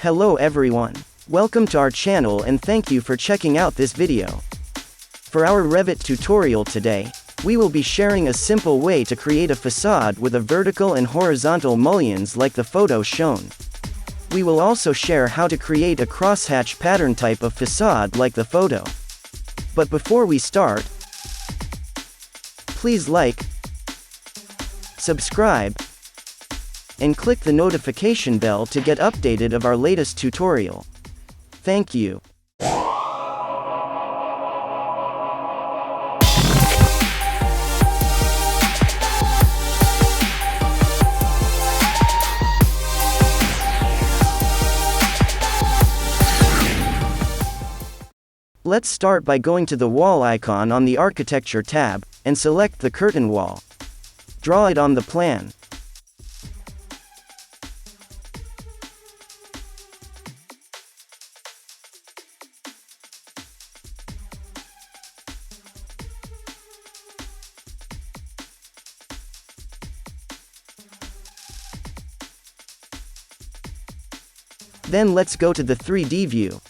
Hello everyone. Welcome to our channel and thank you for checking out this video. For our Revit tutorial today, we will be sharing a simple way to create a facade with a vertical and horizontal mullions like the photo shown. We will also share how to create a crosshatch pattern type of facade like the photo. But before we start, please like, subscribe, and click the notification bell to get updated of our latest tutorial. Thank you. Let's start by going to the wall icon on the Architecture tab, and select the curtain wall. Draw it on the plan. Then let's go to the 3D view.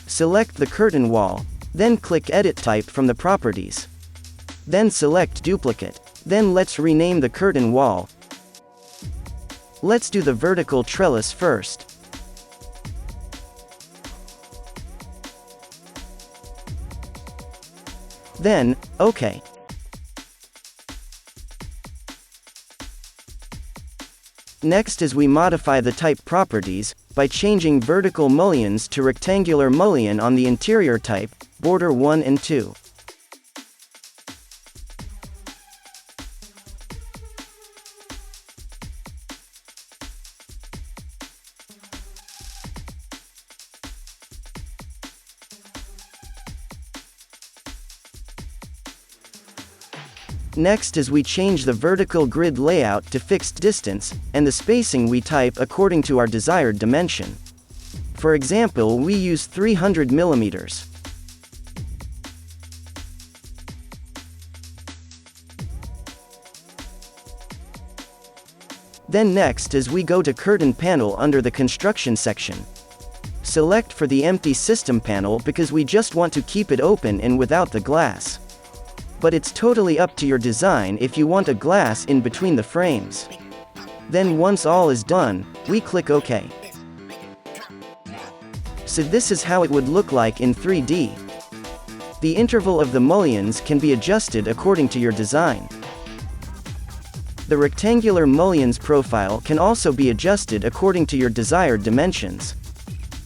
Select the curtain wall, then click Edit Type from the properties. Then select Duplicate. Then let's rename the curtain wall. Let's do the vertical trellis first. Then, OK. Next is we modify the type properties, by changing vertical mullions to rectangular mullion on the interior type, border 1 and 2. Next is we change the vertical grid layout to fixed distance, and the spacing we type according to our desired dimension. For example, we use 300 mm. Then next is we go to Curtain panel under the Construction section. Select for the Empty System panel because we just want to keep it open and without the glass. But it's totally up to your design if you want a glass in between the frames. Then once all is done, we click OK. So this is how it would look like in 3D. The interval of the mullions can be adjusted according to your design. The rectangular mullions profile can also be adjusted according to your desired dimensions.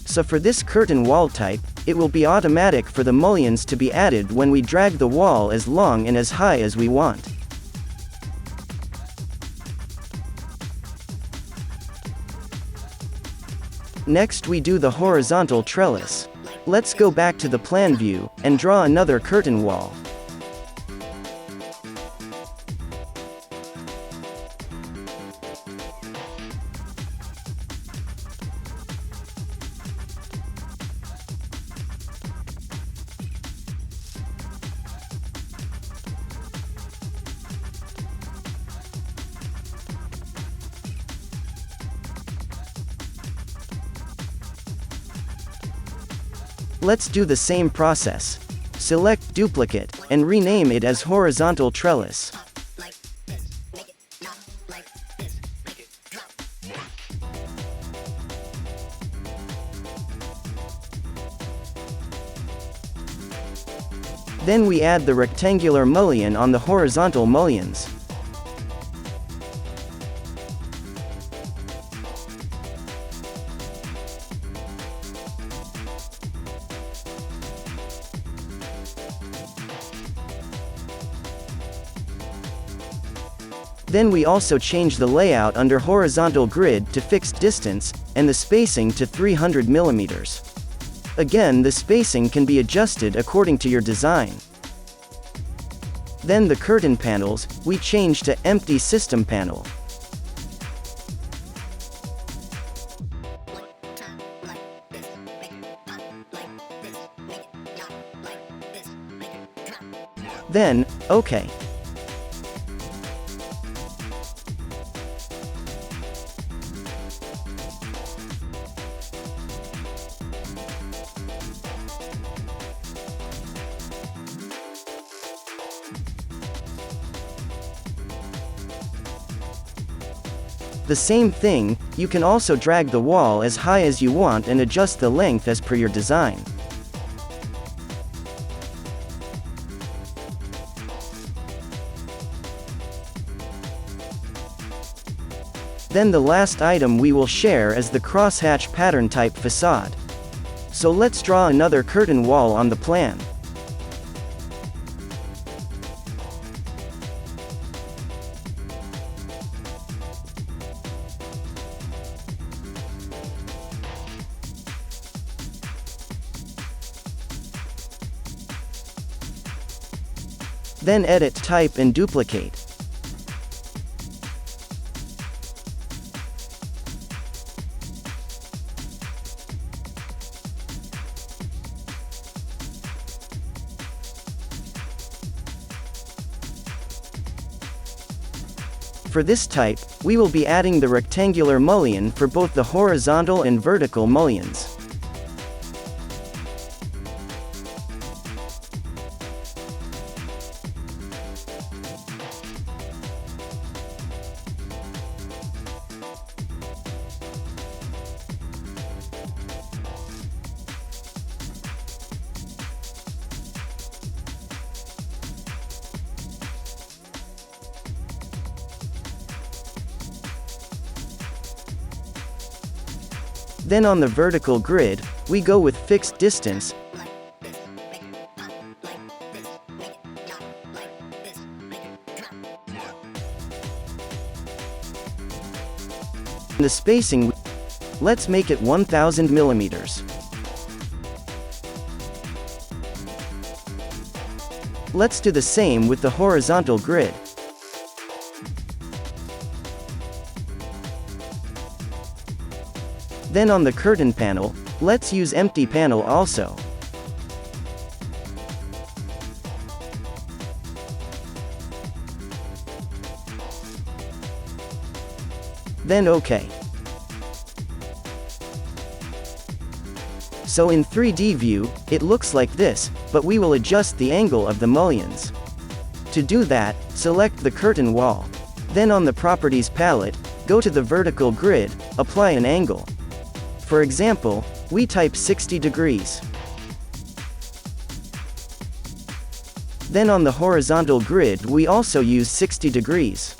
So for this curtain wall type, it will be automatic for the mullions to be added when we drag the wall as long and as high as we want. Next we do the horizontal trellis. Let's go back to the plan view, and draw another curtain wall. Let's do the same process. Select Duplicate, and rename it as Horizontal Trellis. Then we add the rectangular mullion on the horizontal mullions. Then we also change the layout under horizontal grid to fixed distance, and the spacing to 300 mm. Again, the spacing can be adjusted according to your design. Then the curtain panels, we change to Empty System panel. Then, OK. The same thing, you can also drag the wall as high as you want and adjust the length as per your design. Then the last item we will share is the crosshatch pattern type facade. So let's draw another curtain wall on the plan. Then edit type and duplicate. For this type, we will be adding the rectangular mullion for both the horizontal and vertical mullions. Then on the vertical grid, we go with fixed distance. The spacing, let's make it 1000 millimeters. Let's do the same with the horizontal grid. Then on the curtain panel, let's use empty panel also. Then OK. So in 3D view, it looks like this, but we will adjust the angle of the mullions. To do that, select the curtain wall. Then on the Properties palette, go to the vertical grid, apply an angle. For example, we type 60 degrees. Then on the horizontal grid we also use 60 degrees.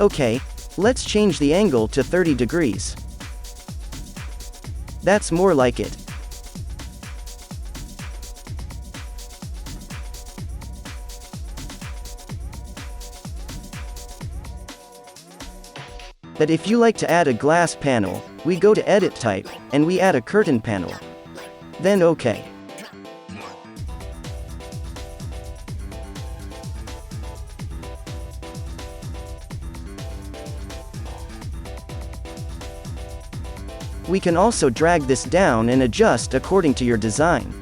Okay, let's change the angle to 30 degrees. That's more like it. But if you like to add a glass panel, we go to Edit Type, and we add a curtain panel. Then OK. We can also drag this down and adjust according to your design.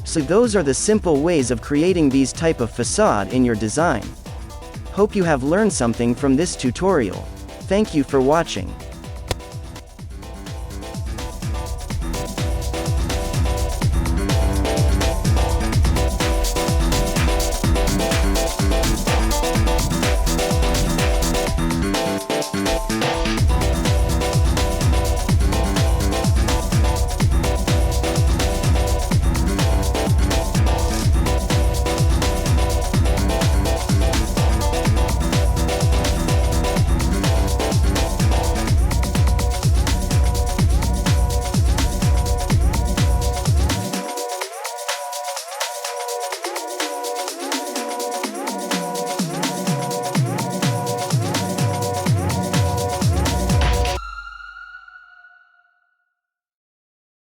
So those are the simple ways of creating these type of facade in your design. Hope you have learned something from this tutorial. Thank you for watching.